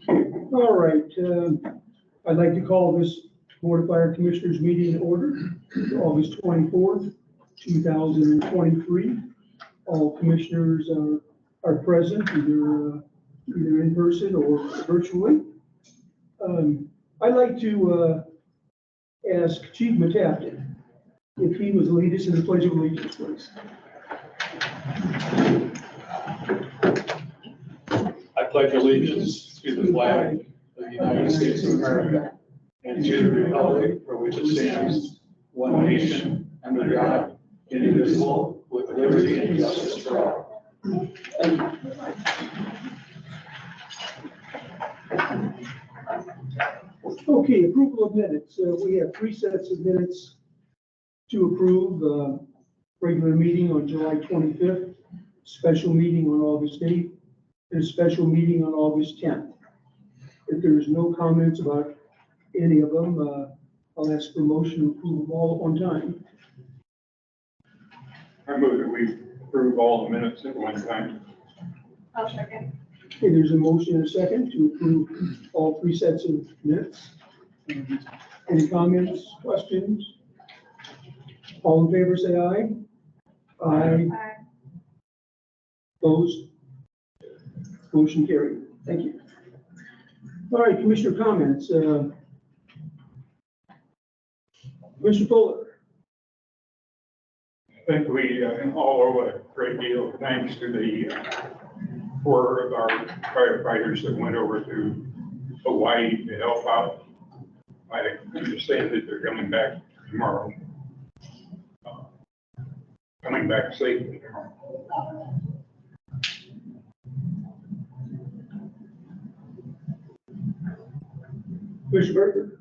All right, I'd like to call this Board of Fire Commissioners meeting in order, August 24th, 2023. All commissioners are present, either in person or virtually. I'd like to ask Chief Matafton if he would lead us in the Pledge of Allegiance, please. I pledge allegiance to the flag of the United States of America and to the republic for which it stands, one nation, under God, indivisible, with liberty and justice for all. Okay, approval of minutes. We have 3 sets of minutes to approve. Regular meeting on July 25th, special meeting on August 8th, and a special meeting on August 10th. If there's no comments about any of them, I'll ask for a motion to approve them all at one time. I move that we approve all the minutes at one time. I'll second. Okay, there's a motion and a second to approve all 3 sets of minutes. Any comments, questions? All in favor, say aye. Aye. Aye. Opposed? Motion carried. Thank you. All right, Commissioner comments. Mr. Fuller. I think we all owe a great deal of thanks to the 4 of our firefighters that went over to Hawaii to help out. I understand that they're coming back tomorrow. Coming back safely tomorrow. Commissioner Berger.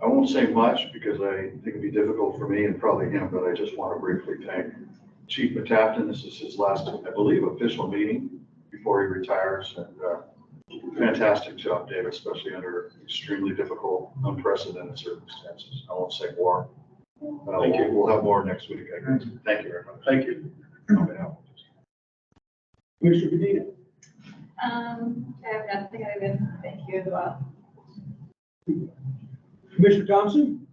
I won't say much because I think it'd be difficult for me and probably him, but I just want to briefly thank Chief Matafton. This is his last, I believe, official meeting before he retires. And fantastic job, Dave, especially under extremely difficult, unprecedented circumstances. I won't say more. Thank you. We'll have more next week, I guess. Thank you very much. Thank you. Commissioner Medina. I have nothing other than thank you as well. Commissioner Thompson.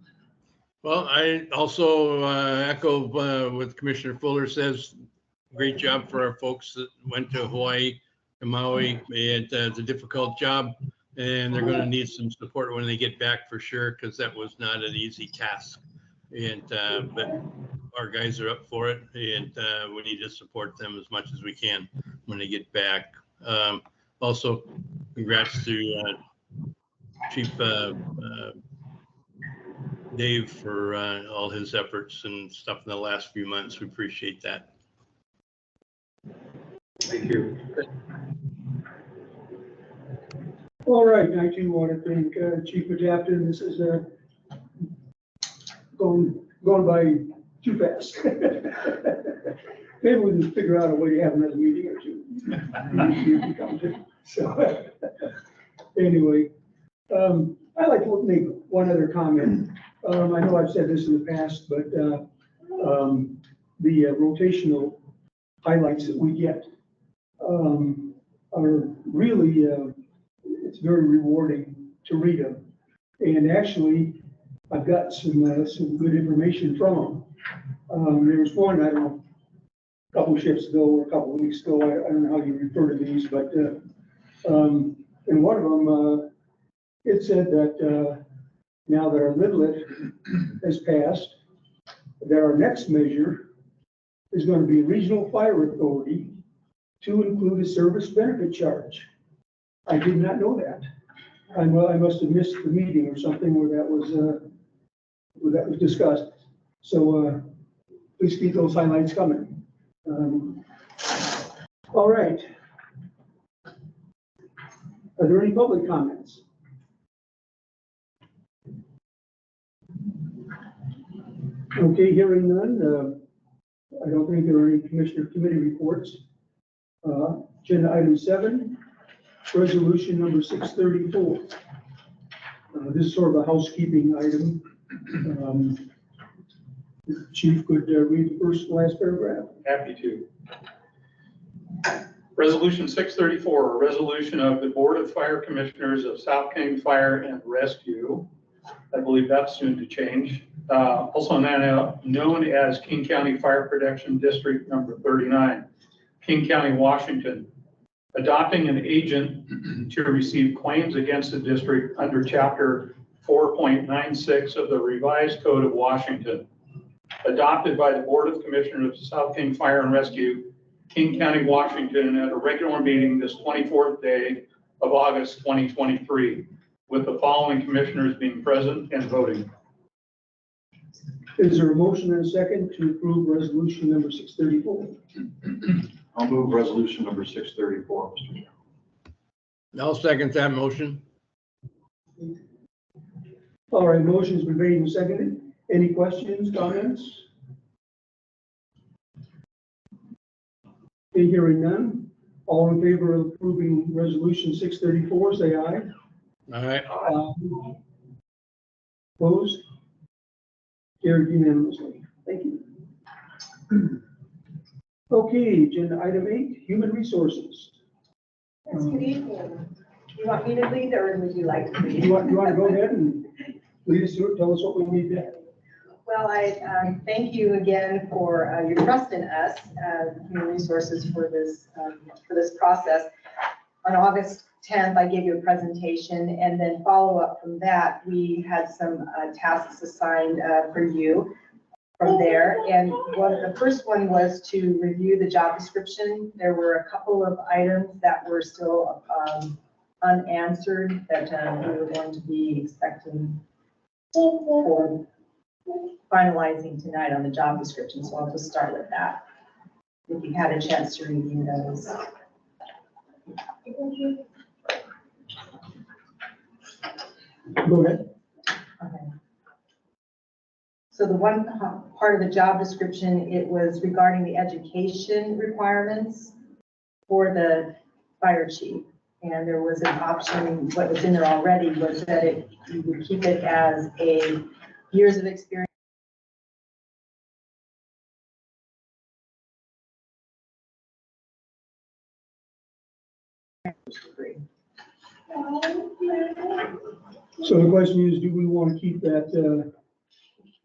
Well, I also echo what Commissioner Fuller says. Great job for our folks that went to Hawaii, to Maui. It's a difficult job, and they're going to need some support when they get back for sure, because that was not an easy task. And but our guys are up for it, and we need to support them as much as we can when they get back. Also, congrats to Chief Dave for all his efforts and stuff in the last few months. We appreciate that. Thank you. All right, I too want to thank Chief Matafton. This is going by too fast. Maybe we can figure out a way to have another meeting or two. So anyway, I'd like to make one other comment. I know I've said this in the past, but the rotational highlights that we get are really, it's very rewarding to read them. And actually, I've got some good information from them. There was one, I don't know, a couple of shifts ago or a couple of weeks ago, I don't know how you refer to these, but in one of them, it said that now that our lid lift has passed, that our next measure is going to be Regional Fire Authority to include a service benefit charge. I did not know that. I must have missed the meeting or something where that was discussed. So please keep those highlights coming. All right. Are there any public comments? Okay, hearing none. I don't think there are any commissioner committee reports. Agenda item 7, resolution number 634. This is sort of a housekeeping item. If the Chief could read the first and last paragraph. Happy to. Resolution 634, a resolution of the Board of Fire Commissioners of South King Fire and Rescue. I believe that's soon to change. Also known as King County Fire Protection District number 39, King County, Washington. Adopting an agent to receive claims against the district under Chapter 4.96 of the Revised Code of Washington. Adopted by the Board of Commissioners of South King Fire and Rescue, King County, Washington, at a regular meeting this 24th day of August 2023, with the following commissioners being present and voting. Is there a motion and a second to approve resolution number 634? I'll move resolution number 634, Mr. Chairman. I'll second that motion. All right, motion's been made and seconded. Any questions, comments? Okay, hearing none. All in favor of approving resolution 634, say aye. All right. Opposed? Carried unanimously. Thank you. Okay, agenda item 8, human resources. Yes, good evening. You want me to lead or would you like to lead? You want to go ahead and lead us through it? Tell us what we need to. Well, I thank you again for your trust in us, human resources, for this process. On August 10th, I gave you a presentation, and then follow up from that, we had some tasks assigned for you from there. And the first one was to review the job description. There were a couple of items that were still unanswered that we were going to be expecting for finalizing tonight on the job description. So I'll just start with that. If you had a chance to review those. Go ahead. Okay. So the one part of the job description, it was regarding the education requirements for the fire chief. And there was an option, what was in there already was that you would keep it as a years of experience. So the question is, do we want to keep that,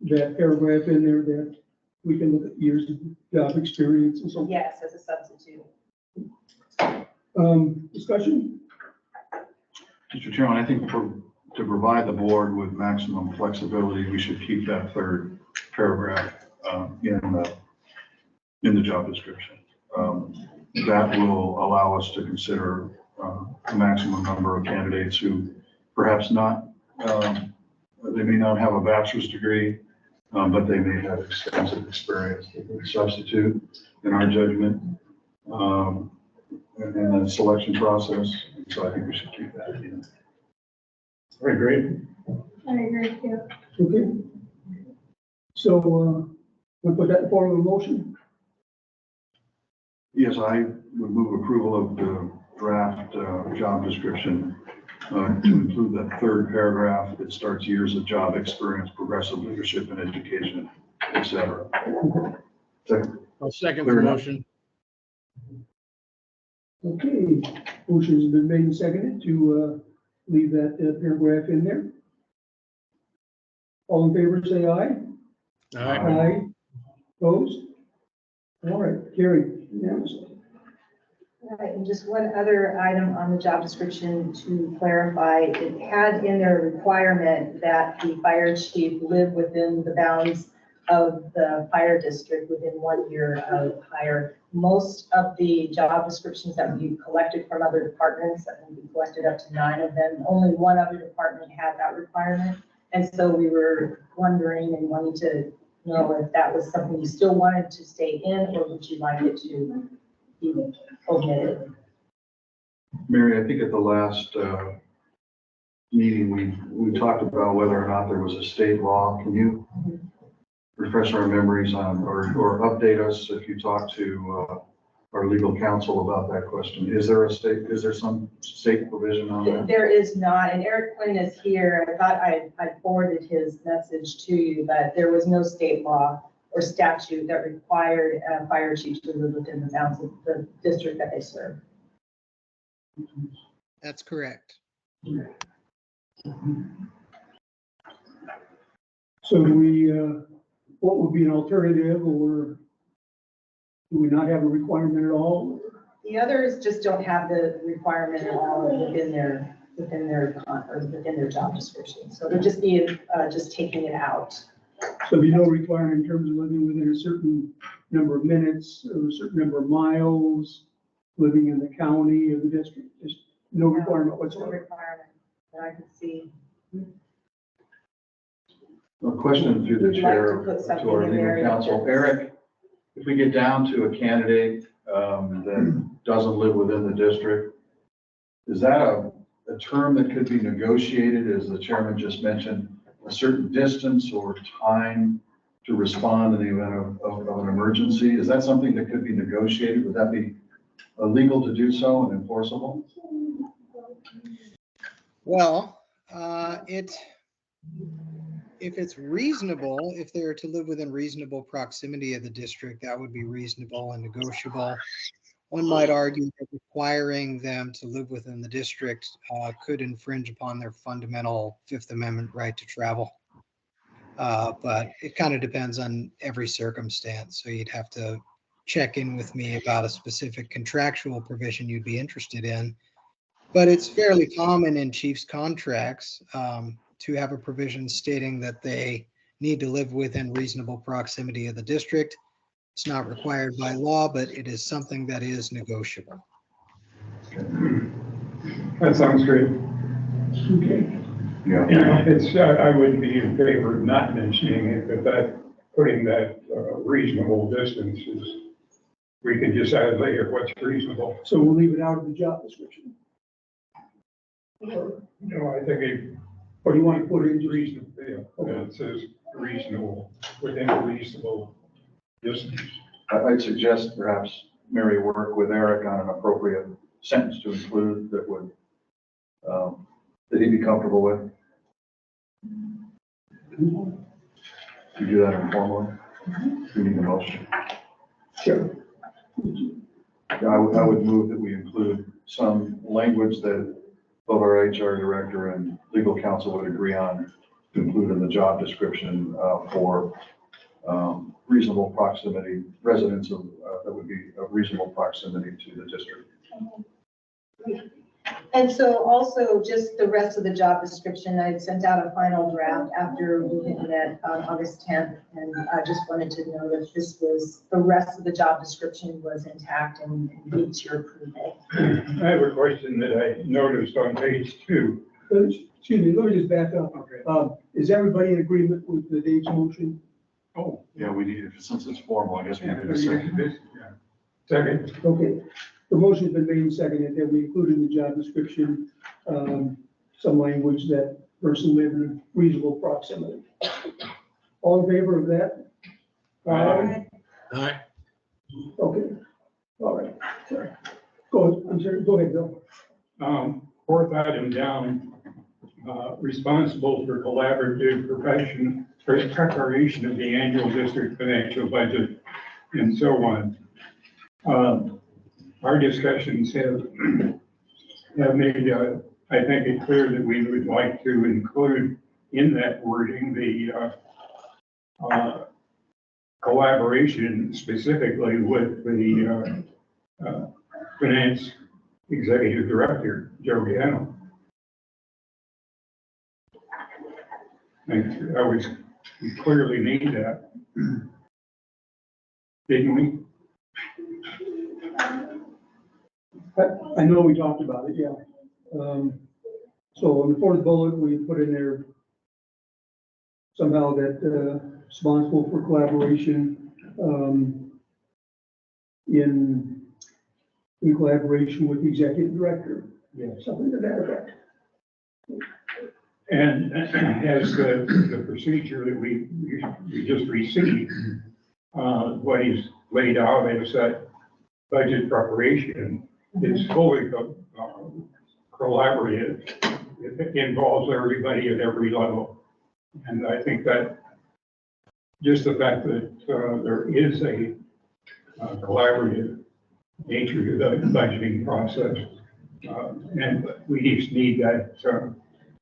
that paragraph in there that we can look at years of job experience and so on? Yes, as a substitute. Discussion? Mr. Chairman, I think to provide the board with maximum flexibility, we should keep that third paragraph in the job description. That will allow us to consider a maximum number of candidates who perhaps not, they may not have a bachelor's degree, but they may have extensive experience. They can substitute in our judgment in the selection process. So I think we should keep that in. Very great. I agree too. Okay. So, we'll put that in form of a motion. Yes, I would move approval of the draft job description to include that third paragraph that starts years of job experience, progressive leadership and education, etc. Second. I'll second the motion. Okay, motion has been made and seconded to leave that paragraph in there. All in favor, say aye. All right. Aye. Opposed? All right, carried unanimously. All right, and just one other item on the job description to clarify, it had in there a requirement that the fire chief live within the bounds of the fire district within 1 year of hire. Most of the job descriptions that we collected from other departments, I think we collected up to 9 of them, only one other department had that requirement. And so we were wondering and wanting to know if that was something you still wanted to stay in, or would you like it to be omitted? Mary, I think at the last meeting, we talked about whether or not there was a state law. Can you refresh our memories on, or update us if you talk to our legal counsel about that question? Is there some state provision on that? There is not, and Eric Quinn is here. I thought I forwarded his message to you, but there was no state law or statute that required a fire chief to live within the bounds of the district that they serve. That's correct. So do we, what would be an alternative, or do we not have a requirement at all? The others just don't have the requirement at all within their job description. So they're just being, just taking it out. So there'd be no requirement in terms of living within a certain number of minutes or a certain number of miles, living in the county or the district, just no requirement No whatsoever. requirement that I could see. A question through the We'd like to chair put to something our in there legal that counsel. fits. Eric, if we get down to a candidate that doesn't live within the district, is that a term that could be negotiated, as the chairman just mentioned, a certain distance or time to respond in the event of an emergency? Is that something that could be negotiated? Would that be legal to do so and enforceable? Well, if it's reasonable, if they're to live within reasonable proximity of the district, that would be reasonable and negotiable. One might argue that requiring them to live within the district could infringe upon their fundamental Fifth Amendment right to travel. But it kind of depends on every circumstance. So you'd have to check in with me about a specific contractual provision you'd be interested in. But it's fairly common in chiefs' contracts to have a provision stating that they need to live within reasonable proximity of the district. It's not required by law, but it is something that is negotiable. That sounds great. Okay. Yeah. It's, I wouldn't be in favor of not mentioning it, but that, putting that reasonable distance is, we can decide later what's reasonable. So we'll leave it out of the job description. You know, I think it. Or do you want to put it in just- Reasonable, yeah, it says reasonable, within a reasonable distance. I'd suggest perhaps Mary work with Eric on an appropriate sentence to include that would, that he'd be comfortable with. You do that informally? We need a motion. Sure. Yeah, I would move that we include some language that both our HR director and legal counsel would agree on to include in the job description for reasonable proximity, residents of, that would be a reasonable proximity to the district. And so also just the rest of the job description, I sent out a final draft after we had met on August 10th. And I just wanted to know that this was, the rest of the job description was intact and meets your approval. I have a question that I noticed on page 2. Excuse me, let me just back up. Okay. Is everybody in agreement with the Dave's motion? Oh. Yeah, we need, since it's formal, I guess we need a second. Second. Okay, the motion's been made and seconded that we include in the job description, some language that person live in reasonable proximity. All in favor of that? Aye. All right. Okay, all right, sorry. Go ahead, I'm sorry, go ahead, Bill. Fourth item down, responsible for collaborative preparation of the annual district financial budget and so on. Our discussions have made, I think it clear that we would like to include in that wording the collaboration specifically with the finance executive director, Joe Gano. We clearly need that. Didn't we? I know we talked about it, yeah. So on the fourth bullet, we put in there somehow that responsible for collaboration in collaboration with the executive director. Yeah. Something to that effect. And as the procedure that we just received, what he's laid out as that budget preparation is fully collaborative. It involves everybody at every level. And I think that just the fact that there is a collaborative nature to the budgeting process And we just need that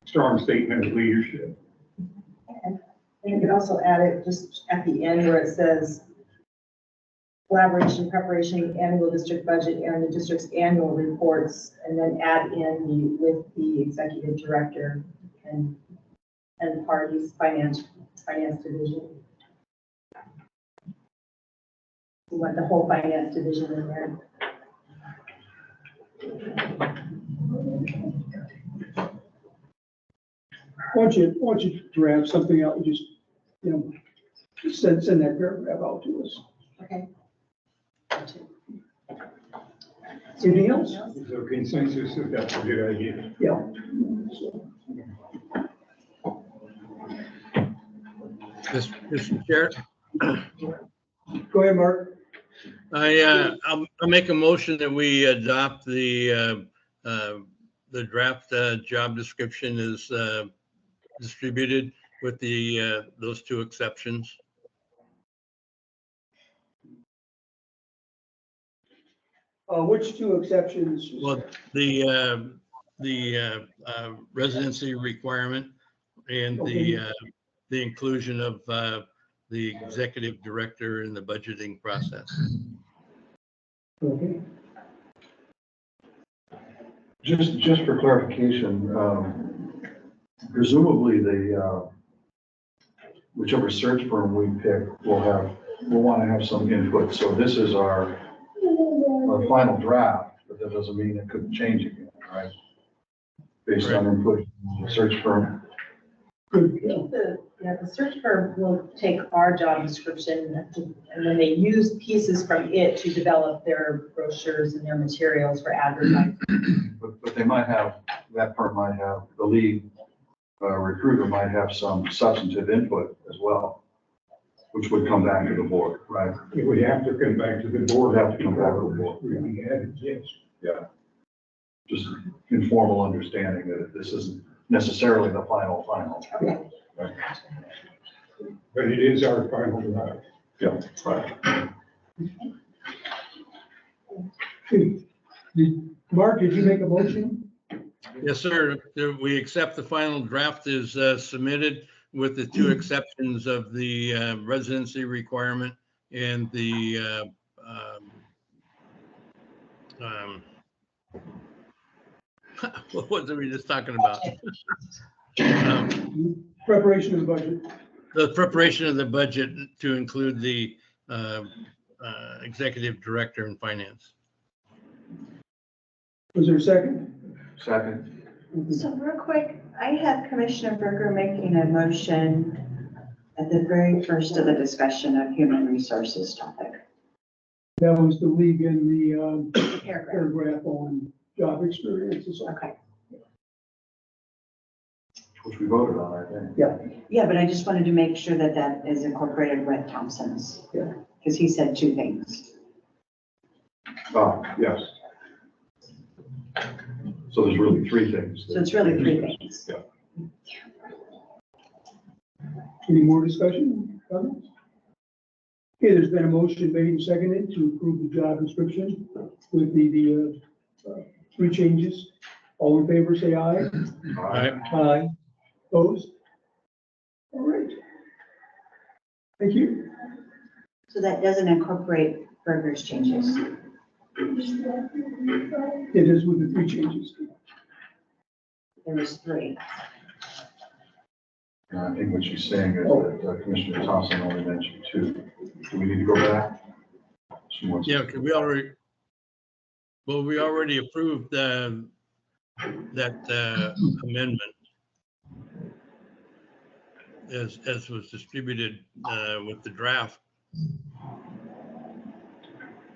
strong statement of leadership. And you could also add it just at the end where it says collaboration, preparation, annual district budget and the district's annual reports, and then add in with the executive director and parties, finance division. We want the whole finance division in there. Why don't you draft something out and just, just send that paragraph out to us. Okay. Anything else? So consensus that that's a good idea. Yeah. Mr. Chair, Go ahead, Mark. I'll make a motion that we adopt the draft job description is distributed with those two exceptions. Which two exceptions? Well, the residency requirement and the inclusion of the executive director in the budgeting process. Okay. Just for clarification, presumably whichever search firm we pick will want to have some input. So this is our final draft, but that doesn't mean it couldn't change again, right? Based on input from the search firm. Good. The search firm will take our job description and then they use pieces from it to develop their brochures and their materials for advertising. But they might have, that firm might have, the lead recruiter might have some substantive input as well, which would come back to the board, right? It would have to come back to the board. Would have to come back to the board. We had it, yes. Yeah. Just informal understanding that this isn't necessarily the final. Okay. Right. But it is our final draft. Yeah, right. Mark, did you make a motion? Yes, sir. We accept the final draft is submitted with the two exceptions of the residency requirement and the what was we just talking about? Preparation of the budget. The preparation of the budget to include the executive director and finance. Was there a second? Second. So real quick, I had Commissioner Berger making a motion at the very first of the discussion of human resources topic. That was the league in the Paragraph. paragraph on job experiences. Okay. Which we voted on, I think. Yeah, but I just wanted to make sure that that is incorporated with Thompson's. Yeah. Because he said two things. Oh, yes. So there's really three things. So it's really three things. Any more discussion? Comments? Okay, there's been a motion made and seconded to approve the job description with the three changes. All in favor, say aye. All right. Aye. Opposed? All right. Thank you. So that doesn't incorporate Berger's changes. It is with the three changes. There was three. And I think what she's saying is that Commissioner Thompson only mentioned two. Do we need to go back? She wants. Yeah, because we already approved that amendment as was distributed with the draft.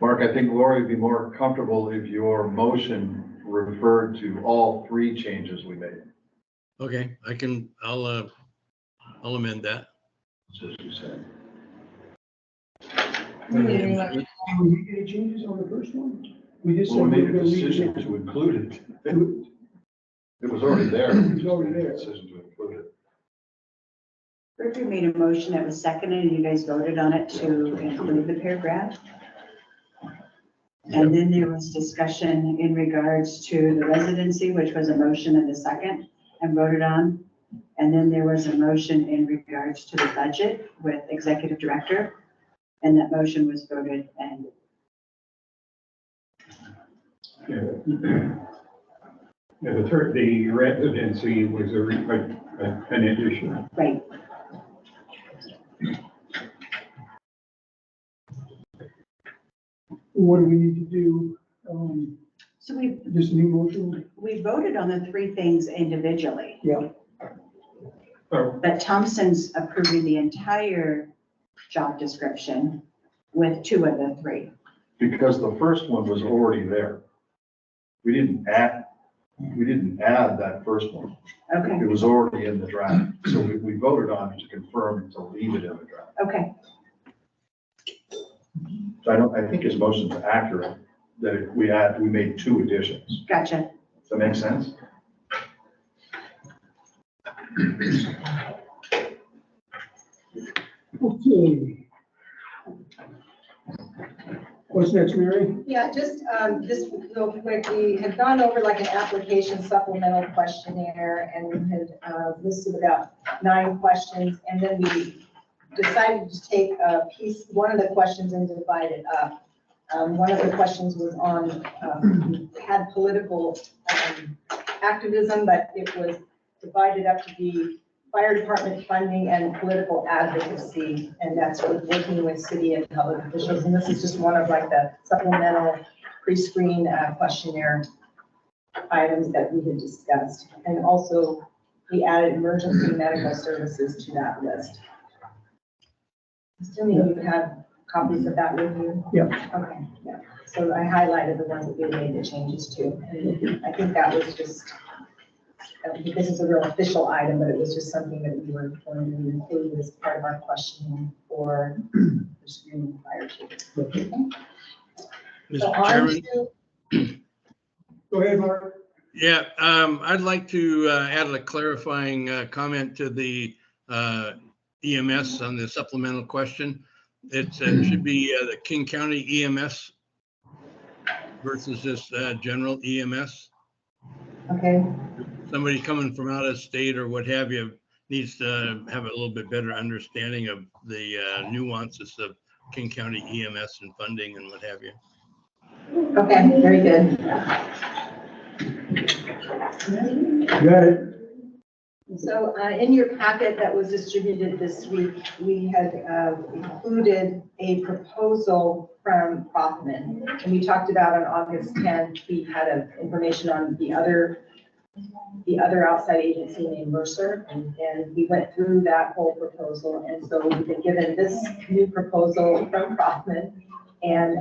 Mark, I think Lori would be more comfortable if your motion referred to all three changes we made. Okay, I'll amend that. That's what she said. Did we make any changes on the first one? We just Well, said we we made were a going to decision leave to include it. it. It was already there. It was already there. Decision to include it. Berger made a motion that was seconded and you guys voted on it to include the paragraph. And then there was discussion in regards to the residency, which was a motion and a second and voted on. And then there was a motion in regards to the budget with executive director. And that motion was voted and The residency was an addition. right. What do we need to do? So we Just a new motion? voted on the three things individually, Yeah. but Thompson's approving the entire job description with two of the three. Because the first one was already there. We didn't add that first one. Okay, It was already in the draft. So we voted on it to confirm to leave it in the draft. okay. So I think his motion's accurate, that we made two additions. Gotcha. Does that make sense? Okay. What's next, Mary? Yeah, just real quick, we had gone over like an application supplemental questionnaire and we had listed about 9 questions. And then we decided to take a piece, one of the questions and divide it up. One of the questions was on, had political activism, but it was divided up to be fire department funding and political advocacy, and that's with working with city and public officials. And this is just one of like the supplemental pre-screen questionnaire items that we had discussed. And also we added emergency medical services to that list. Assuming you have copies of that with you? Yeah. Okay, yeah. So I highlighted the ones that we made the changes to. And I think that was just, I don't think this is a real official item, but it was just something that we were going to include as part of our questioning for the screening prior to. Okay. So Mr. on Chairman, to- Go ahead, Mark. yeah, I'd like to add a clarifying comment to the EMS on the supplemental question. It should be the King County EMS versus this general EMS. Okay, Somebody coming from out of state or what have you needs to have a little bit better understanding of the nuances of King County EMS and funding and what have you. okay, very good. Got it. So in your packet that was distributed this week, we had included a proposal from Kaufman. And we talked about on August 10th, we had information on the other outside agency named Mercer. And we went through that whole proposal. And so we've been given this new proposal from Kaufman. And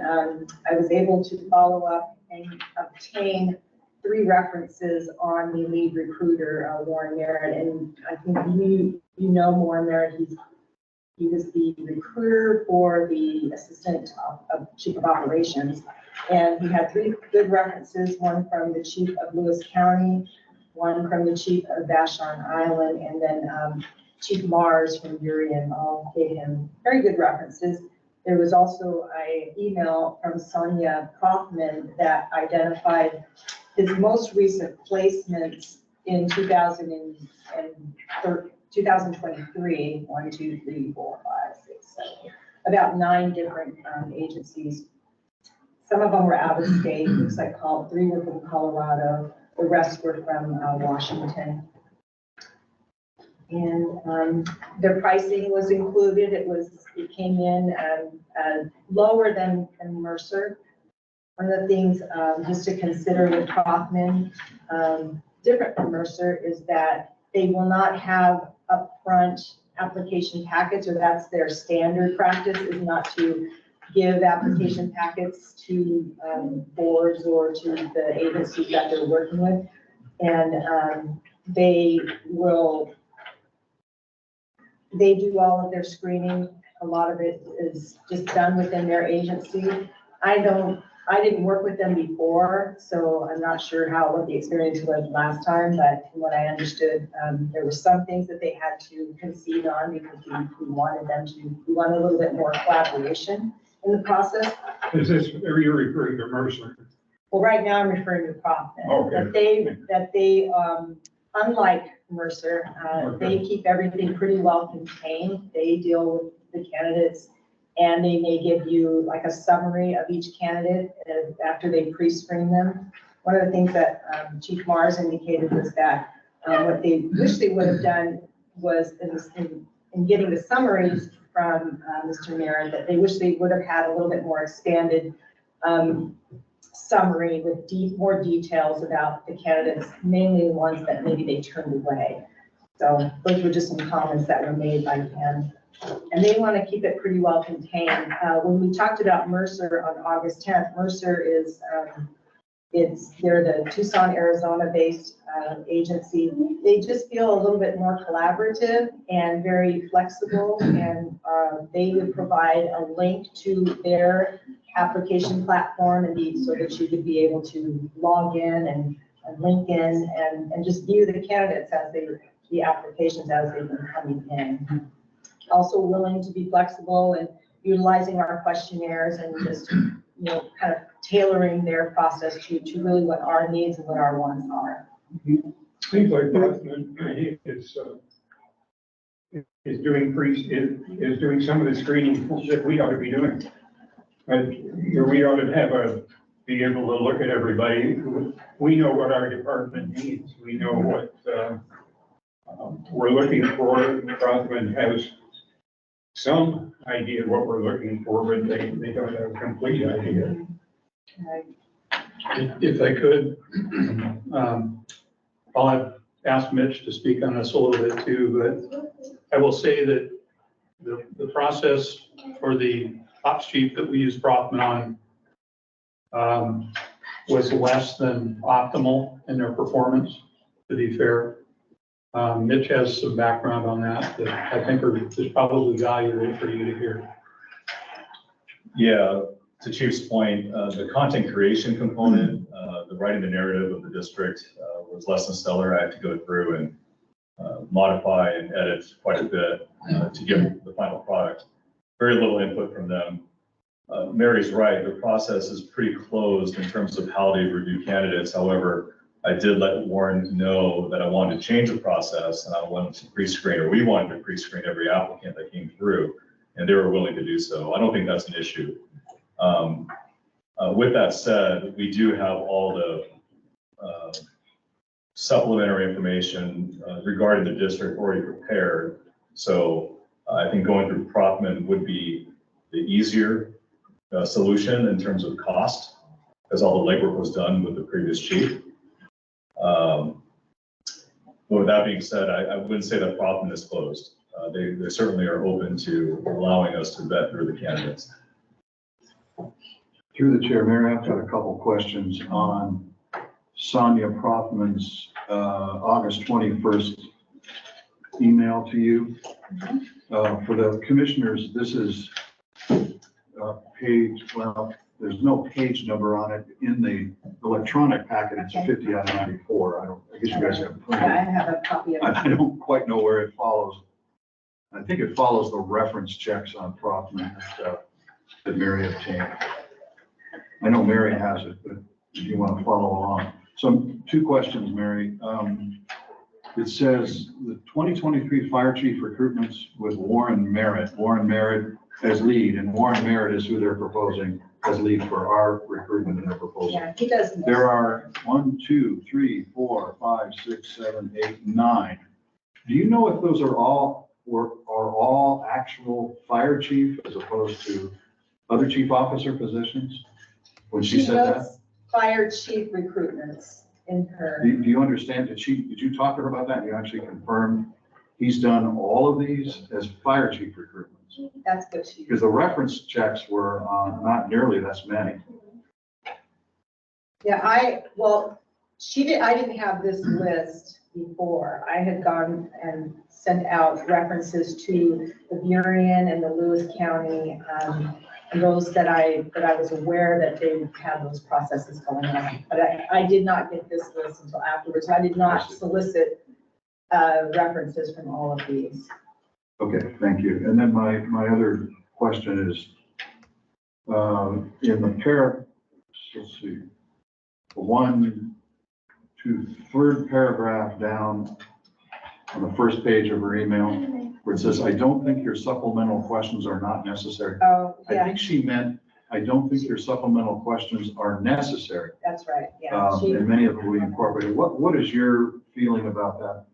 I was able to follow up and obtain 3 references on the lead recruiter, Warren Merritt. And I think you know Warren Merritt. He was the recruiter for the assistant of chief of operations. And he had 3 good references, one from the chief of Lewis County, one from the chief of Vashon Island, and then Chief Mars from Urian. All gave him very good references. There was also an email from Sonia Kaufman that identified his most recent placements in 2023, 1, 2, 3, 4, 5, 6, 7, about 9 different agencies. Some of them were out of state, looks like 3 were from Colorado, the rest were from Washington. And their pricing was included. It came in lower than Mercer. One of the things just to consider with Kaufman, different from Mercer, is that they will not have upfront application packets, or that's their standard practice, is not to give application packets to boards or to the agencies that they're working with. And they do all of their screening. A lot of it is just done within their agency. I didn't work with them before, so I'm not sure what the experience was last time, but from what I understood, there were some things that they had to concede on because we wanted a little bit more collaboration. in the process. Is this, are you referring to Mercer? Well, right now I'm referring to Prothman. Okay. That they, unlike Mercer, they keep everything pretty well contained. They deal with the candidates and they may give you like a summary of each candidate after they pre-screen them. One of the things that Chief Mars indicated was that what they wish they would have done was in getting the summaries from Mr. Merritt, that they wish they would have had a little bit more expanded summary with more details about the candidates, mainly the ones that maybe they turned away. So those were just some comments that were made by him. And they want to keep it pretty well contained. When we talked about Mercer on August 10th, Mercer is, they're the Tucson, Arizona based agency. They just feel a little bit more collaborative and very flexible, and they would provide a link to their application platform and so that you could be able to log in and link in and just view the candidates as the applications as they've been coming in. Also willing to be flexible and utilizing our questionnaires and just, kind of tailoring their process to really what our needs and what our wants are. Seems like Prothman is doing some of the screening that we ought to be doing. We ought to be able to look at everybody. We know what our department needs. We know what we're looking for. Prothman has some idea of what we're looking for, but they don't have a complete idea. Right. If I could, I'll ask Mitch to speak on this a little bit too, but I will say that the process for the ops chief that we used Prothman on was less than optimal in their performance, to be fair. Mitch has some background on that I think is probably valuable for you to hear. Yeah, to Chief's point, the content creation component, the writing the narrative of the district was less than stellar. I had to go through and modify and edit quite a bit to get the final product. Very little input from them. Mary's right, the process is pretty closed in terms of how they review candidates. However, I did let Warren know that I wanted to change the process and I wanted to pre-screen, or we wanted to pre-screen every applicant that came through, and they were willing to do so. I don't think that's an issue. With that said, we do have all the supplementary information regarding the district already prepared. So I think going through Prothman would be the easier solution in terms of cost, because all the legwork was done with the previous chief. But with that being said, I wouldn't say that Prothman is closed. They certainly are open to allowing us to vet through the candidates. Through the chair, Mayor, I've got a couple questions on Sonia Prothman's August 21st email to you. For the commissioners, this is page, well, there's no page number on it. In the electronic packet, it's 50 out of 94. I guess you guys have. I have a copy of it. I don't quite know where it follows. I think it follows the reference checks on Prothman that Mary obtained. I know Mary has it, but if you want to follow along. So 2 questions, Mary. It says the 2023 fire chief recruitments with Warren Merritt as lead, and Warren Merritt is who they're proposing as lead for our recruitment and their proposal. Yeah, he does. There are 1, 2, 3, 4, 5, 6, 7, 8, 9. Do you know if those are all actual fire chief as opposed to other chief officer positions? When she said that? Does fire chief recruitments in her. Do you understand? Did you talk to her about that? You actually confirmed he's done all of these as fire chief recruitments? That's what she. Because the reference checks were not nearly this many. Yeah, I didn't have this list before. I had gone and sent out references to the Burien and the Lewis County, and those that I was aware that they had those processes going on. But I did not get this list until afterwards. I did not solicit references from all of these. Okay, thank you. And then my other question is, In the let's see, third paragraph down on the first page of her email, where it says, I don't think your supplemental questions are not necessary. Oh, I yeah, think she meant, I don't think your supplemental questions are necessary. that's right, yeah. And many of them we incorporated. What is your feeling about that?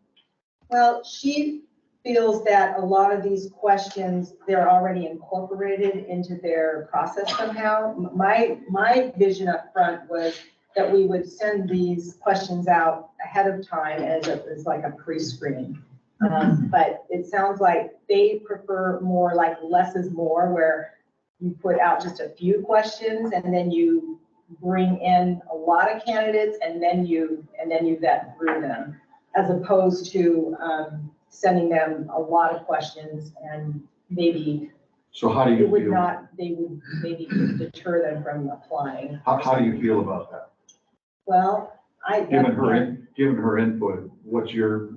Well, she feels that a lot of these questions, they're already incorporated into their process somehow. My vision up front was that we would send these questions out ahead of time as like a pre-screen. But it sounds like they prefer more like less is more, where you put out just a few questions and then you bring in a lot of candidates and then you vet through them, as opposed to sending them a lot of questions and maybe So how do you they feel? would maybe deter them from applying. How do you feel about that? Well, Given her input, what's your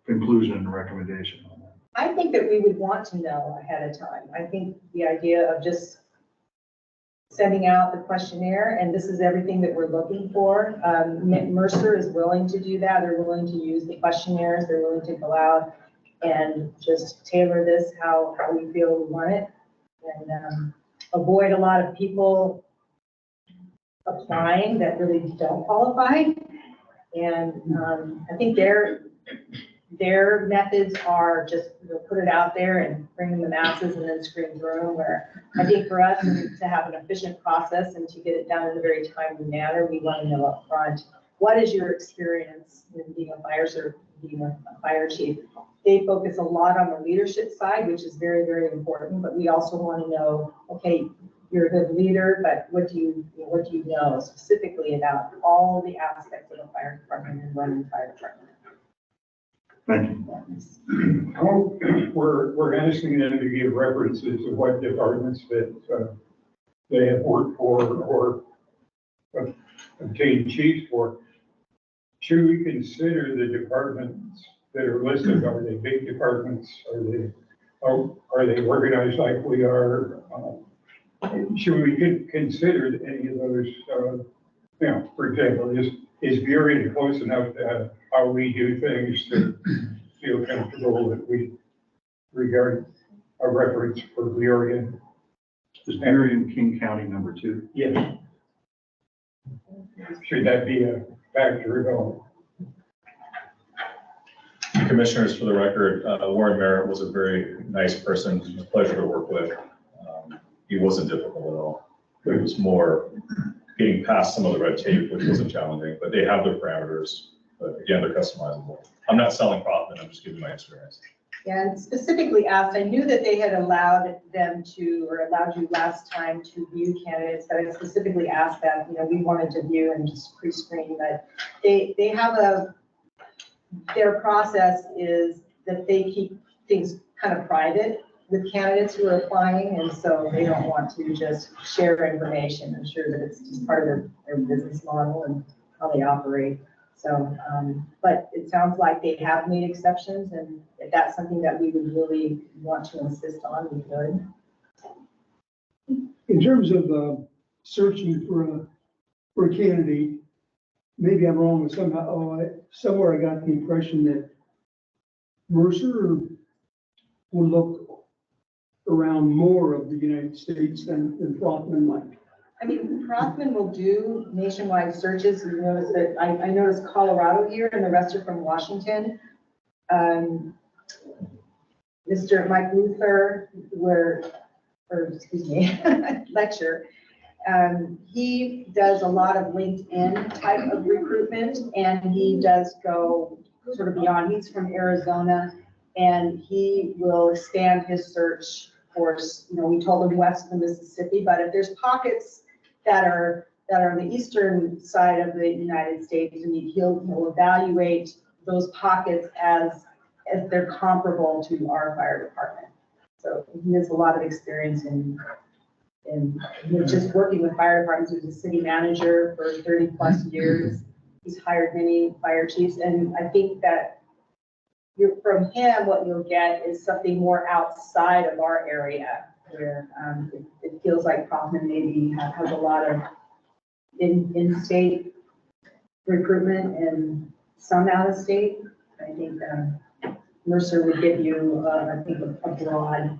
conclusion and recommendation on that? I think that we would want to know ahead of time. I think the idea of just sending out the questionnaire, and this is everything that we're looking for. Mercer is willing to do that. They're willing to use the questionnaires. They're willing to go out and just tailor this how we feel we want it, and avoid a lot of people applying that really don't qualify. And I think their methods are just put it out there and bring in the masses and then screen through them, where I think for us to have an efficient process and to get it done in a very timely manner, we want to know up front, what is your experience in being a fire chief? They focus a lot on the leadership side, which is very, very important, but we also want to know, okay, you're a good leader, but what do you know specifically about all the aspects of the fire department and running the fire department? Thank you. We're asking them to give references to what departments that they have worked for or obtained chiefs for. Should we consider the departments that are listed? Are they big departments? Are they organized like we are? Should we consider any of those? For example, is Burien close enough to how we do things to feel comfortable that we regard a reference for Burien? Is Burien King County number 2? Yes. Should that be a factor at all? Commissioners, for the record, Warren Merritt was a very nice person. It was a pleasure to work with. He wasn't difficult at all. It was more getting past some of the red tape, which wasn't challenging, but they have their parameters. But again, they're customizable. I'm not selling profit, I'm just giving my experience. Yeah, and specifically asked, I knew that they had allowed you last time to view candidates, but I specifically asked that, we wanted to view and just pre-screen, but they have their process is that they keep things kind of private with candidates who are applying, and so they don't want to just share information. I'm sure that it's just part of their business model and how they operate. So, but it sounds like they have made exceptions, and if that's something that we would really want to insist on, we could. In terms of searching for a candidate, maybe I'm wrong, but somewhere I got the impression that Mercer will look around more of the United States than Frothman might. I mean, Frothman will do nationwide searches. You notice that I noticed Colorado here, and the rest are from Washington. Mr. Mike Luther, Lecture. He does a lot of LinkedIn type of recruitment, and he does go sort of beyond. He's from Arizona, and he will expand his search force. We told him west of the Mississippi, but if there's pockets that are on the eastern side of the United States, and he'll evaluate those pockets as they're comparable to our fire department. So he has a lot of experience in just working with fire departments. He was a city manager for 30 plus years. He's hired many fire chiefs, and I think that from him, what you'll get is something more outside of our area where it feels like Kaufman maybe has a lot of in-state recruitment and some out-of-state. I think Mercer would give you, I think, a broad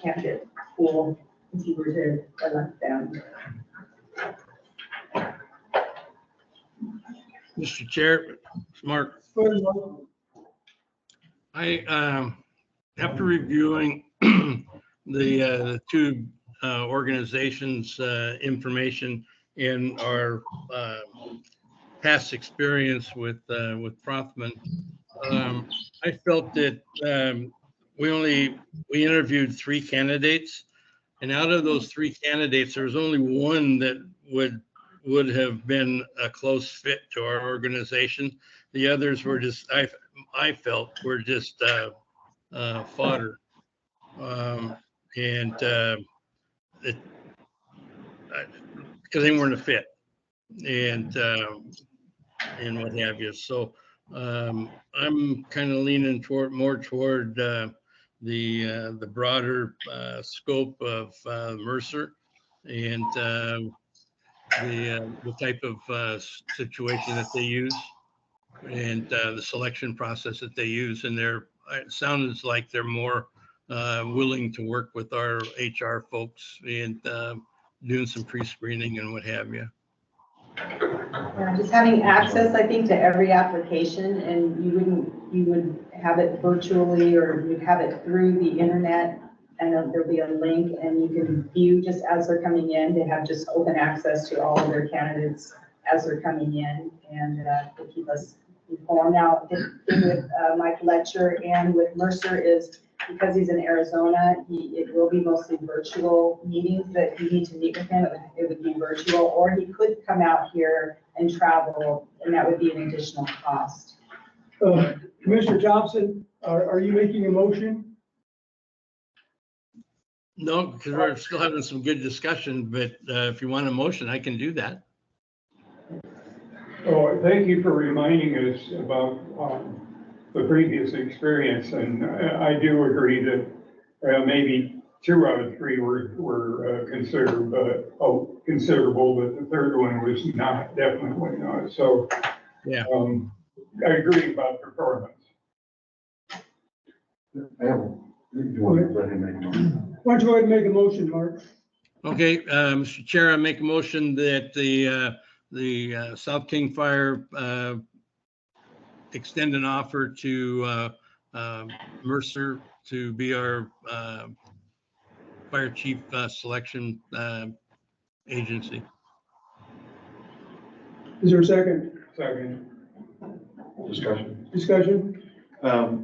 candidate pool if you were to elect them. Mr. Chair, Mark, after reviewing the two organizations' information and our past experience with Frothman, I felt that we interviewed 3 candidates, and out of those 3 candidates, there was only one that would have been a close fit to our organization. The others were just, I felt were just fodder. Because they weren't a fit and what have you. So I'm kind of leaning more toward the broader scope of Mercer and the type of situation that they use and the selection process that they use. And it sounds like they're more willing to work with our HR folks and doing some pre-screening and what have you. Yeah, just having access, I think, to every application, and you would have it virtually or you'd have it through the internet, and there'll be a link and you can view just as they're coming in. They have just open access to all of their candidates as they're coming in, and to keep us informed. Now, the thing with Mike Letcher and with Mercer is because he's in Arizona, it will be mostly virtual meetings that you need to meet with him. It would be virtual, or he could come out here and travel, and that would be an additional cost. Commissioner Thompson, are you making a motion? No, because we're still having some good discussion, but if you want a motion, I can do that. Oh, thank you for reminding us about the previous experience, and I do agree that maybe 2 out of 3 were considerable, but the third one was not, definitely not. So yeah, I agree about performance. Why don't you go ahead and make a motion, Mark? Okay, Mr. Chair, I make a motion that the South King Fire extend an offer to Mercer to be our fire chief selection agency. Is there a second? Second. Discussion?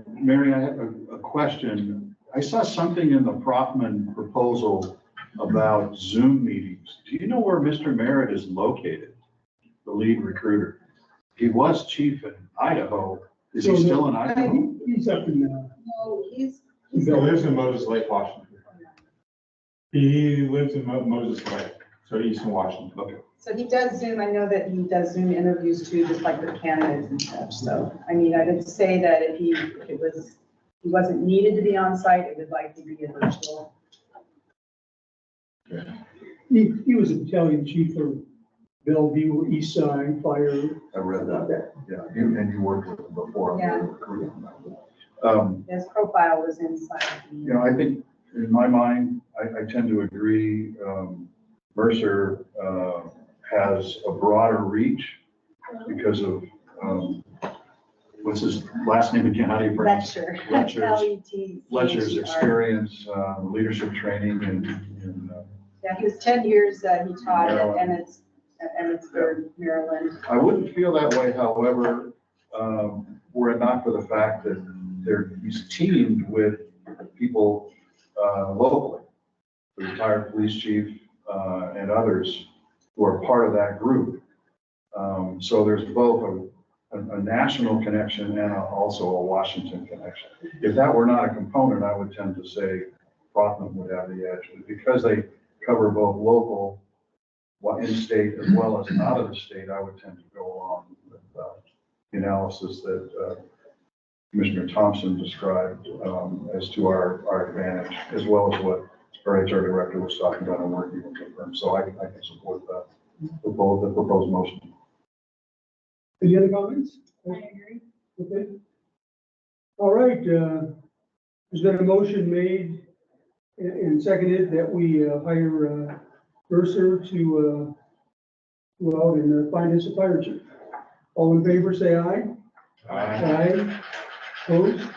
Mary, I have a question. I saw something in the Frothman proposal about Zoom meetings. Do you know where Mr. Merritt is located, the lead recruiter? He was chief in Idaho. Is he still in Idaho? He's up in No, He lives in Moses Lake, Washington. He lives in Moses Lake, so Eastern Washington. Okay. So he does Zoom. I know that he does Zoom interviews too, just like with candidates and such. So, I mean, I would say that if he wasn't needed to be on site, it would likely be a virtual. He was a battalion chief for Bellevue East Side Fire. I read that. Yeah, and you worked with him before. Yeah. His profile was inside. You know, I think in my mind, I tend to agree. Mercer has a broader reach because of, what's his last name again? How do you pronounce it? Letcher's experience, leadership training and yeah, he was 10 years, he taught at Emmitsburg, Maryland. I wouldn't feel that way, however, were it not for the fact that he's teamed with people locally, the retired police chief and others who are part of that group. So there's both a national connection and also a Washington connection. If that were not a component, I would tend to say Frothman would have the edge. But because they cover both local, in-state, as well as out of the state, I would tend to go along with the analysis that Commissioner Thompson described as to our advantage, as well as what our HR director was talking about and working with the firm. So I can support that, the proposed motion. Any other comments? I agree. Okay. All right, there's been a motion made and seconded that we hire Mercer to go out and find us a fire chief. All in favor, say aye. Aye. Opposed?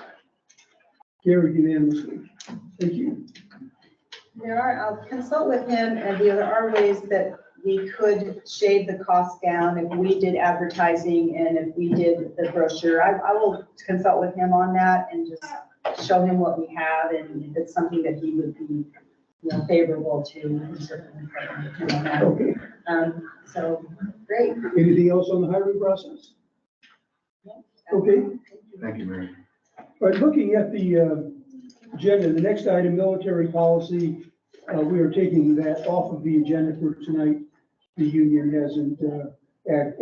Carried unanimously. Thank you. I'll consult with him, and there are ways that we could shave the cost down if we did advertising and if we did the brochure. I will consult with him on that and just show him what we have, and if it's something that he would be, favorable to, we certainly partner with him on that. Okay. So, great. Anything else on the hiring process? Okay. Thank you, Mary. All right, looking at the agenda, the next item, military policy, we are taking that off of the agenda for tonight. The union hasn't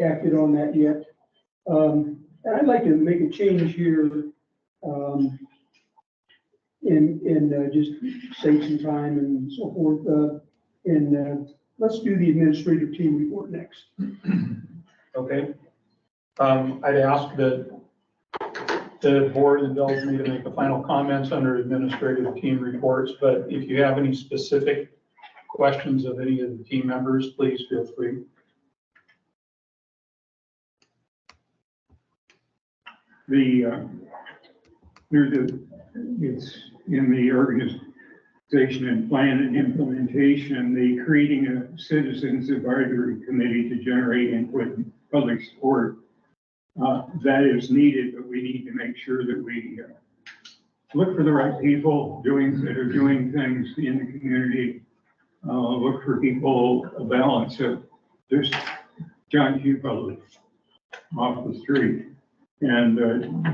acted on that yet. And I'd like to make a change here and just save some time and so forth. And let's do the administrative team report next. Okay. I'd ask that the board indulge me to make the final comments under administrative team reports, but if you have any specific questions of any of the team members, please feel free. It's in the organization and plan and implementation, the creating a citizens advisory committee to generate input and public support. That is needed, but we need to make sure that we look for the right people that are doing things in the community. Look for people, a balance of just John Q. Public off the street. And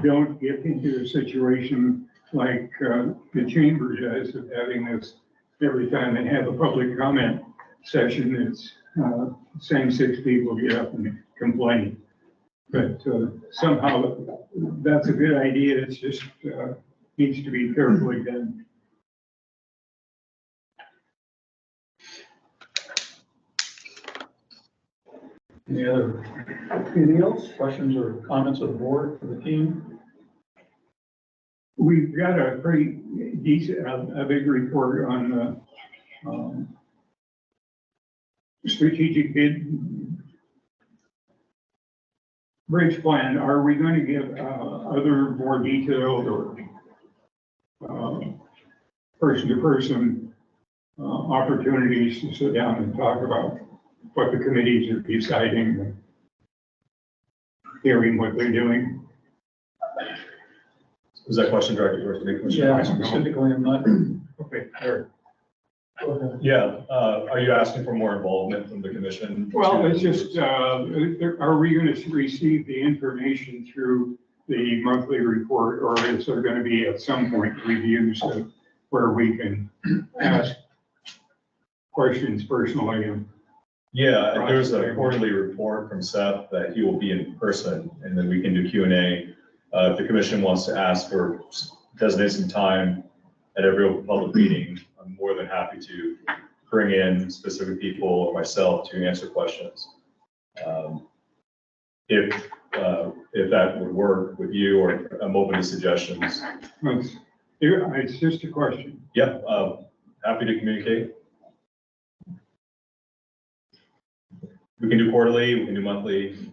don't get into a situation like the chamber does of having this every time they have a public comment session, it's same 6 people get up and complain. But somehow that's a good idea. It's just needs to be carefully done. Anything else? Questions or comments of the board for the team? We've got a pretty decent, a big report on the strategic bridge plan. Are we going to give other more detailed or person-to-person opportunities to sit down and talk about what the committees are deciding, hearing what they're doing? Was that question directed towards the commission? Yeah, specifically, I'm not. Okay, sure. Yeah, are you asking for more involvement from the commission? Well, it's just, are we going to receive the information through the monthly report, or is there going to be at some point reviews where we can ask questions personally? Yeah, there's a quarterly report from Seth that he will be in person, and then we can do Q&A. If the commission wants to ask or designate some time at every open public meeting, I'm more than happy to bring in specific people or myself to answer questions. If that would work with you, or I'm open to suggestions. It's just a question. Yep, happy to communicate. We can do quarterly, we can do monthly.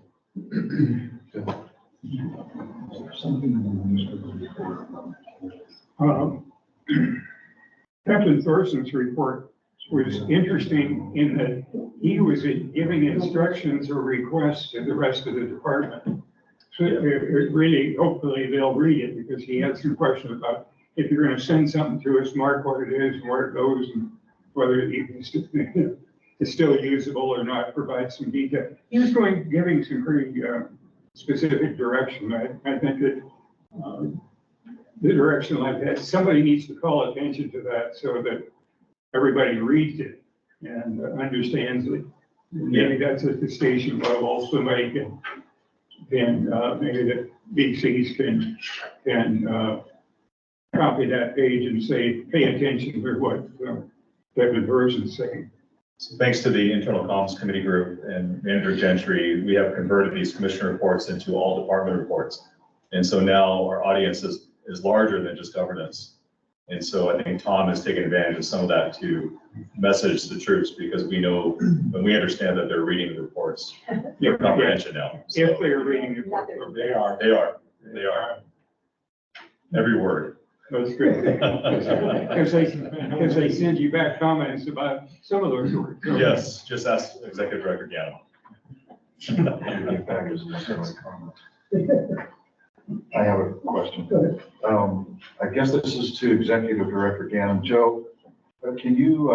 Captain Thorson's report was interesting in that he was giving instructions or requests to the rest of the department. So it really, hopefully they'll read it, because he had some questions about if you're going to send something to us, mark what it is and where it goes and whether it's still usable or not, provide some detail. He was giving some pretty specific direction. I think that the direction like that, somebody needs to call attention to that so that everybody reads it and understands it. Maybe that's at the station level, somebody can then maybe the BCs can copy that page and say, pay attention to what David Verson's saying. So thanks to the internal comms committee group and Manager Gentry, we have converted these commissioner reports into all department reports. And so now our audience is larger than just governance. And so I think Tom has taken advantage of some of that to message the troops, because we know, and we understand that they're reading the reports. Their comprehension now. So If they're reading the book, they are. Every word. that's good. Because they send you back comments about some of those words. Yes, just ask Executive Director Gannon. I have a question. I guess this is to Executive Director Gannon. Joe, can you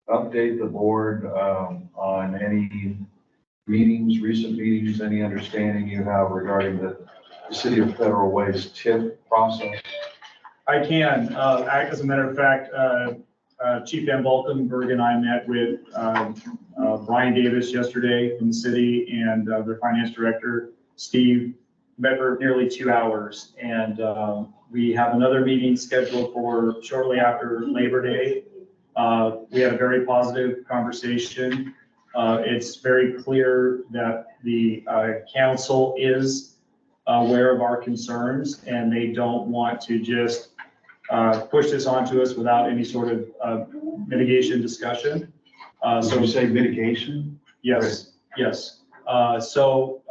update the board on any meetings, recent meetings, any understanding you have regarding the City of Federal Way's TIF process? I can. As a matter of fact, Chief Van Valkenburg and I met with Brian Davis yesterday from the city and their finance director, Steve. Met for nearly 2 hours, and we have another meeting scheduled for shortly after Labor Day. We had a very positive conversation. It's very clear that the council is aware of our concerns, and they don't want to just push this onto us without any sort of mitigation discussion. So you say mitigation? Yes, yes. So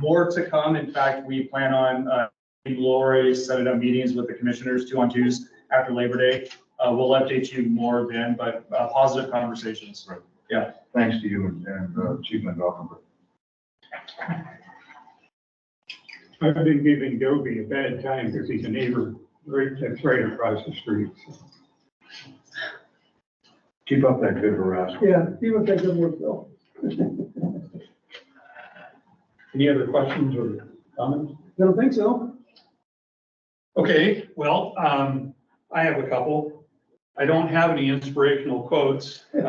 more to come. In fact, we plan on Lori setting up meetings with the commissioners 2-on-2s after Labor Day. We'll update you more then, but positive conversations. Right. Yeah. Thanks to you and Chief Van Valkenburg. I've been giving Dobie a bad time because he's a neighbor that's right across the street. Keep up that good harassment. Yeah, he would take good work though. Any other questions or comments? I don't think so. Okay, well, I have a couple. I don't have any inspirational quotes. But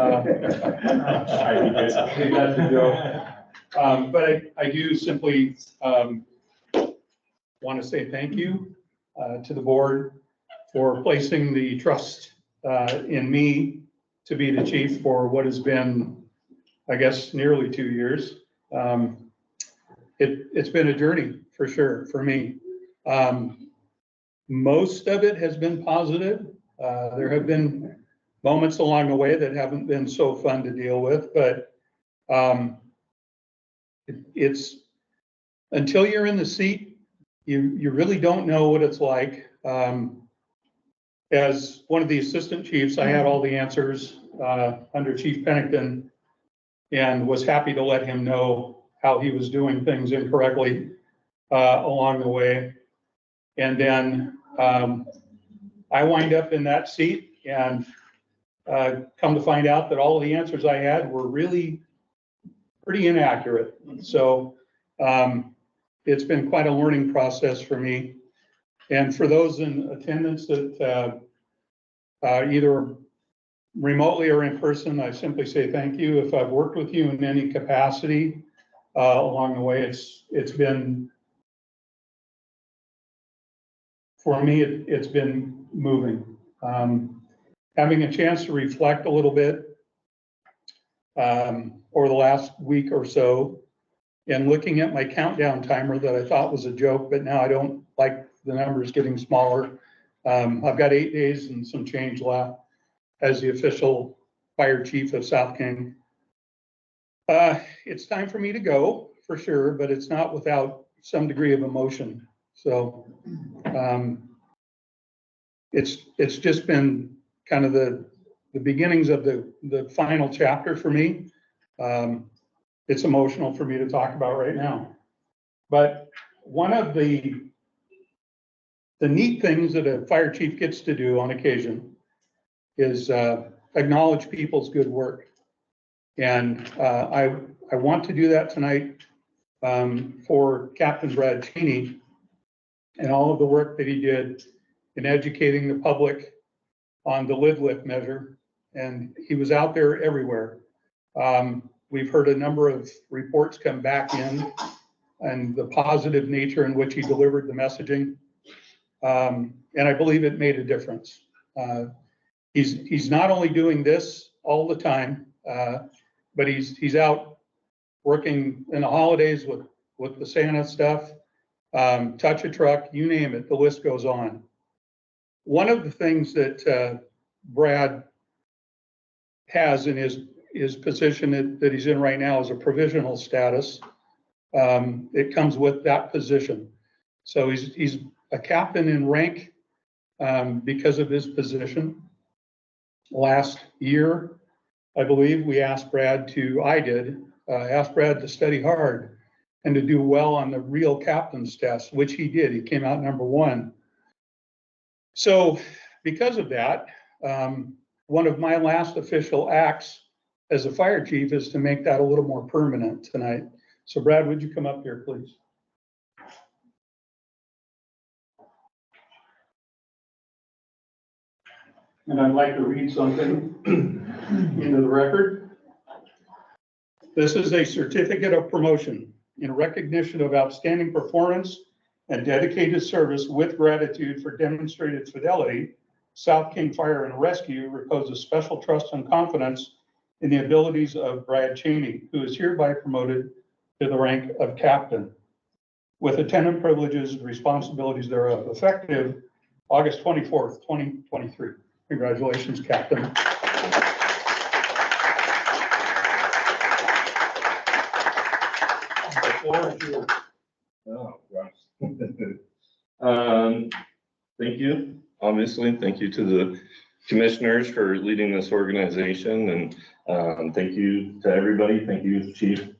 I do simply want to say thank you to the board for placing the trust in me to be the chief for what has been, I guess, nearly 2 years. It's been a journey for sure for me. Most of it has been positive. There have been moments along the way that haven't been so fun to deal with, but it's until you're in the seat, you really don't know what it's like. As one of the assistant chiefs, I had all the answers under Chief Pennington and was happy to let him know how he was doing things incorrectly along the way. And then I wind up in that seat and come to find out that all of the answers I had were really pretty inaccurate. So it's been quite a learning process for me. And for those in attendance that either remotely or in person, I simply say thank you. If I've worked with you in any capacity along the way, it's been, for me, it's been moving. Having a chance to reflect a little bit over the last week or so, and looking at my countdown timer that I thought was a joke, but now I don't like the numbers getting smaller. I've got 8 days and some change left as the official fire chief of South King. It's time for me to go for sure, but it's not without some degree of emotion. So it's just been kind of the beginnings of the final chapter for me. It's emotional for me to talk about right now. But one of the neat things that a fire chief gets to do on occasion is acknowledge people's good work. And I want to do that tonight for Captain Brad Cheney and all of the work that he did in educating the public on the live-lift measure. And he was out there everywhere. We've heard a number of reports come back in and the positive nature in which he delivered the messaging. And I believe it made a difference. He's not only doing this all the time, but he's out working in the holidays with the Santa stuff, touch a truck, you name it, the list goes on. One of the things that Brad has in his position that he's in right now is a provisional status. It comes with that position. So he's a captain in rank because of his position. Last year, I believe we asked Brad asked Brad to study hard and to do well on the real captain's test, which he did. He came out number 1. So because of that, one of my last official acts as a fire chief is to make that a little more permanent tonight. So Brad, would you come up here, please? And I'd like to read something into the record. This is a certificate of promotion in recognition of outstanding performance and dedicated service with gratitude for demonstrated fidelity. South King Fire and Rescue reposes special trust and confidence in the abilities of Brad Cheney, who is hereby promoted to the rank of captain with attendant privileges and responsibilities thereof, effective August 24th, 2023. Congratulations, Captain. The floor is yours. Oh, gosh. Thank you, obviously. Thank you to the commissioners for leading this organization, and thank you to everybody. Thank you, Chief.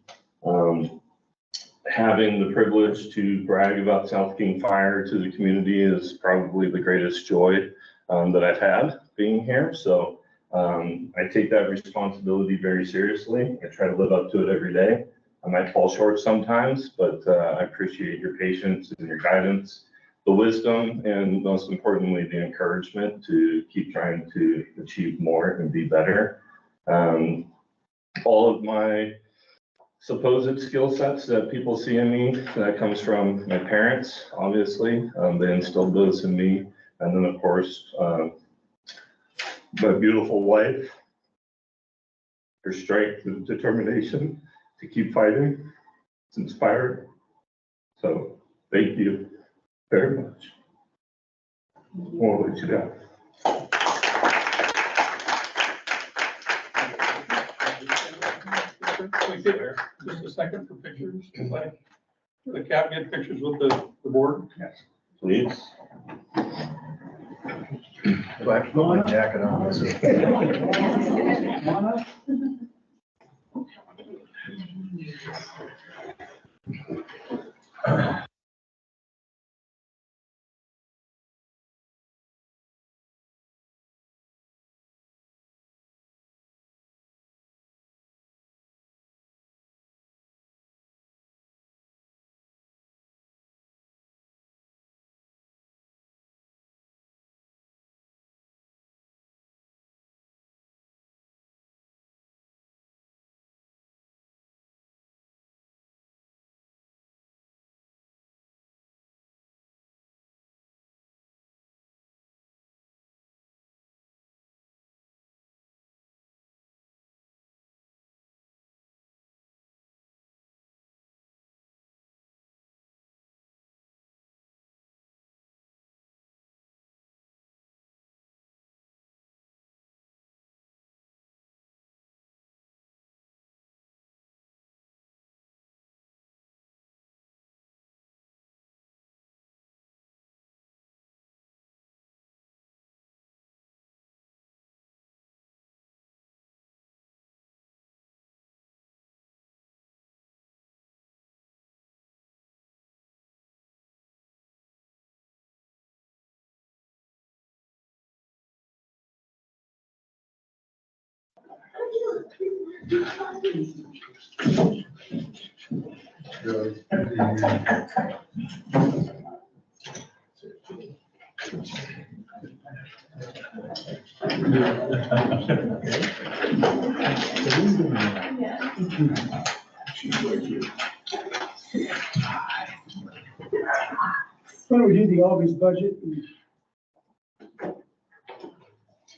Having the privilege to brag about South King Fire to the community is probably the greatest joy that I've had being here. So I take that responsibility very seriously. I try to live up to it every day. I might fall short sometimes, but I appreciate your patience and your guidance, the wisdom, and most importantly, the encouragement to keep trying to achieve more and be better. All of my supposed skill sets that people see in me, that comes from my parents, obviously. They instilled those in me. And then, of course, my beautiful wife, her strength and determination to keep fighting. It's inspiring. So thank you very much. More what you got. We get just a second for pictures. Like the cap get pictures with the board. Yes, please. Do I have to put my jacket on? Why don't we do the August budget?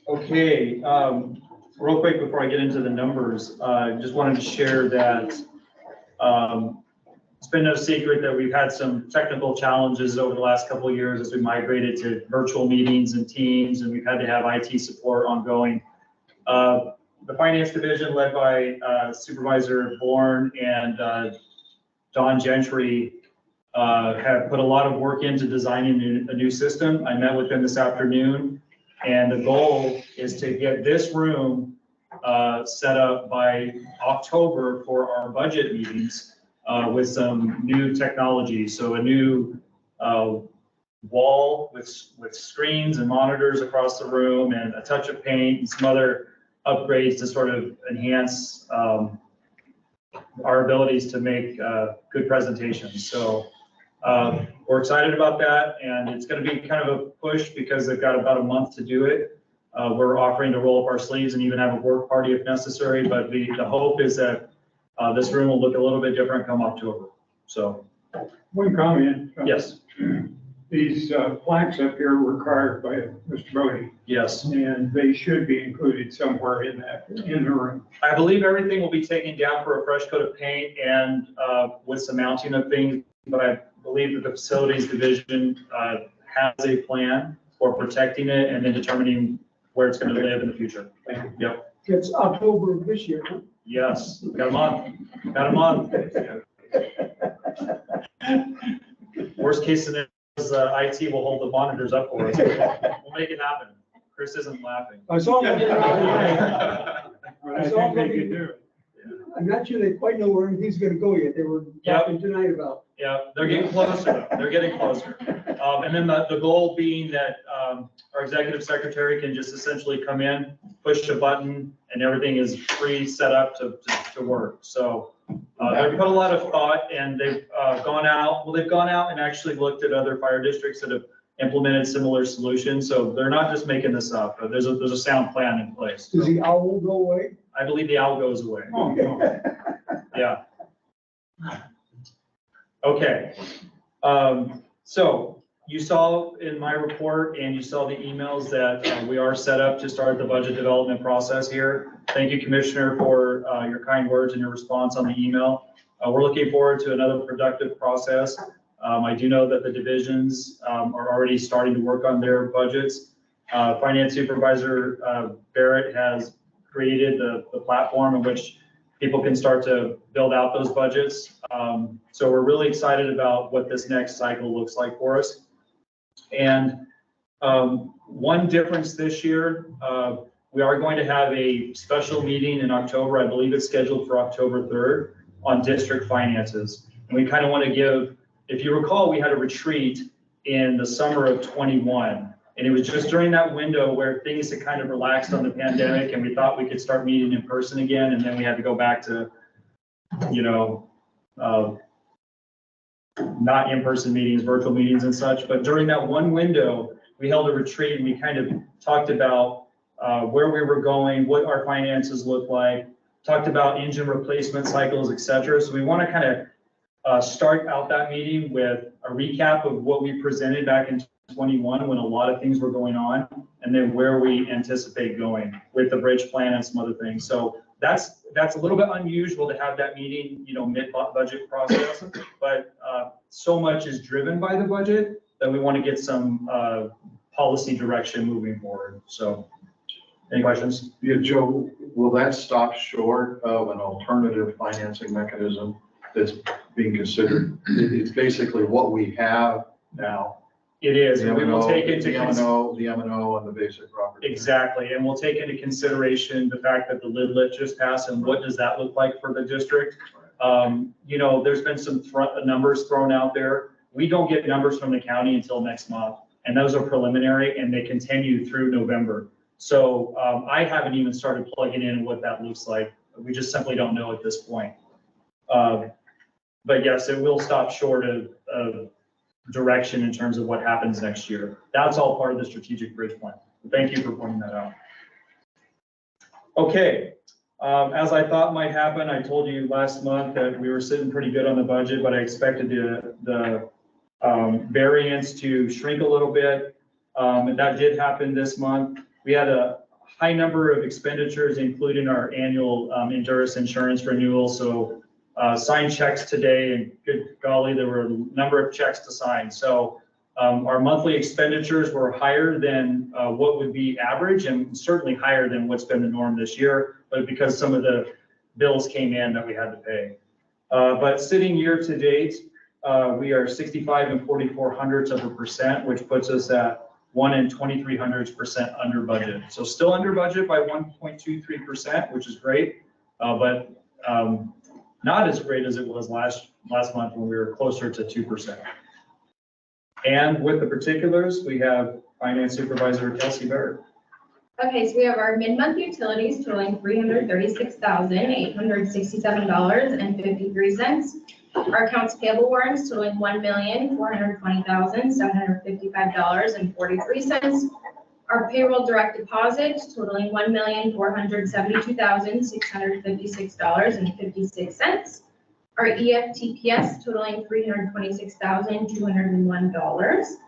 Okay, real quick before I get into the numbers, just wanted to share that it's been no secret that we've had some technical challenges over the last couple of years as we migrated to virtual meetings and Teams, and we've had to have IT support ongoing. The finance division led by Supervisor Bourne and Don Gentry have put a lot of work into designing a new system. I met with them this afternoon, and the goal is to get this room set up by October for our budget meetings with some new technology. So a new wall with screens and monitors across the room, and a touch of paint and some other upgrades to sort of enhance our abilities to make good presentations. So we're excited about that, and it's going to be kind of a push because they've got about a month to do it. We're offering to roll up our sleeves and even have a work party if necessary, but the hope is that this room will look a little bit different come October. So. One comment. Yes. These plaques up here were carved by Mr. Bodie. Yes. And they should be included somewhere in the room. I believe everything will be taken down for a fresh coat of paint and with some mounting of things, but I believe that the facilities division has a plan for protecting it and then determining where it's going to live in the future. Thank you. Yep. It's October of this year, huh? Yes, got a month. Got a month. Worst case scenario is IT will hold the monitors up for us. We'll make it happen. Chris isn't laughing. I saw them. I think they could do it. I'm not sure they quite know where anything's gonna go yet. They were talking tonight about. Yeah, they're getting closer though. They're getting closer. And then the goal being that our executive secretary can just essentially come in, push a button, and everything is set up to work. So they've put a lot of thought, and they've gone out and actually looked at other fire districts that have implemented similar solutions. So they're not just making this up. There's a sound plan in place. Does the owl go away? I believe the owl goes away. Oh, no. Yeah. Okay. So you saw in my report and you saw the emails that we are set up to start the budget development process here. Thank you, Commissioner, for your kind words and your response on the email. We're looking forward to another productive process. I do know that the divisions are already starting to work on their budgets. Finance Supervisor Barrett has created the platform in which people can start to build out those budgets. So we're really excited about what this next cycle looks like for us. And one difference this year, we are going to have a special meeting in October. I believe it's scheduled for October 3rd on district finances. And we kind of want to give, if you recall, we had a retreat in the summer of 21. And it was just during that window where things had kind of relaxed on the pandemic and we thought we could start meeting in person again. And then we had to go back to, not in-person meetings, virtual meetings and such. But during that one window, we held a retreat and we kind of talked about where we were going, what our finances look like, talked about engine replacement cycles, et cetera. So we want to kind of start out that meeting with a recap of what we presented back in 21 when a lot of things were going on, and then where we anticipate going with the bridge plan and some other things. So that's a little bit unusual to have that meeting, mid-budget process, but so much is driven by the budget that we want to get some policy direction moving forward. So any questions? Yeah, Joe, will that stop short of an alternative financing mechanism that's being considered? It's basically what we have now. It is, The and we will take into the M&O and the basic property. exactly, and we'll take into consideration the fact that the LIDLIT just passed, and what does that look like for the district? There's been some numbers thrown out there. We don't get numbers from the county until next month, and those are preliminary, and they continue through November. So I haven't even started plugging in what that looks like. We just simply don't know at this point. But yes, it will stop short of direction in terms of what happens next year. That's all part of the strategic bridge plan. Thank you for pointing that out. Okay, As I thought might happen, I told you last month that we were sitting pretty good on the budget, but I expected the variance to shrink a little bit. And that did happen this month. We had a high number of expenditures, including our annual Endurance insurance renewal. So signed checks today, and good golly, there were a number of checks to sign. So our monthly expenditures were higher than what would be average, and certainly higher than what's been the norm this year, but because some of the bills came in that we had to pay. But sitting year to date, we are 65 44/100%, which puts us at 1 2300% under budget. So still under budget by 1.23%, which is great, but not as great as it was last month when we were closer to 2%. And with the particulars, we have Finance Supervisor Kelsey Barrett. Okay, so we have our mid-month utilities totaling $336,867.53. Our accounts payable warrants totaling $1,420,755.43. Our payroll direct deposit totaling $1,472,656.56. Our EFTPS totaling $326,201.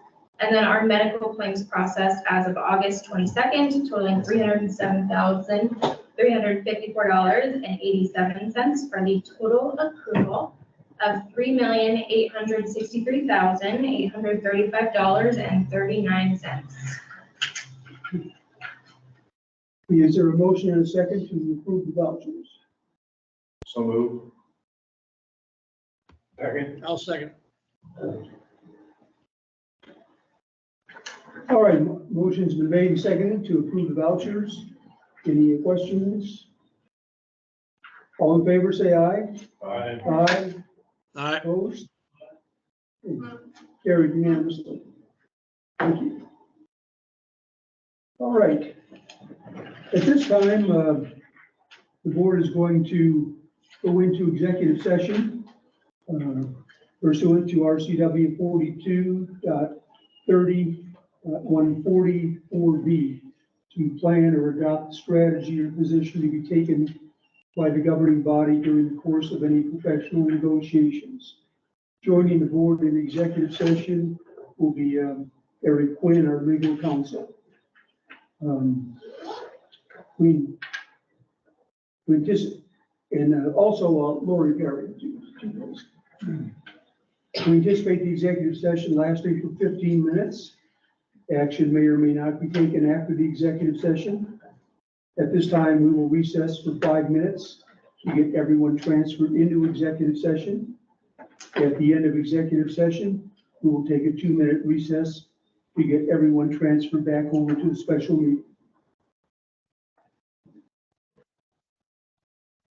And then our medical claims processed as of August 22nd, totaling $307,354.87 for the total approval of $3,863,835.39. Is there a motion and a second to approve the vouchers? So moved. Second. I'll second. All right, motion's been made and seconded to approve the vouchers. Any questions? All in favor, say aye. Aye. Aye. Aye. Opposed? Carried unanimously. Thank you. All right. At this time, the board is going to go into executive session pursuant to RCW 42.30.144B to plan or adopt strategy or position to be taken by the governing body during the course of any professional negotiations. Joining the board in executive session will be Eric Quinn, our legal counsel. Also Lori Perry. We anticipate the executive session lasting for 15 minutes. Action may or may not be taken after the executive session. At this time, we will recess for 5 minutes to get everyone transferred into executive session. At the end of executive session, we will take a 2-minute recess to get everyone transferred back over to the special meeting.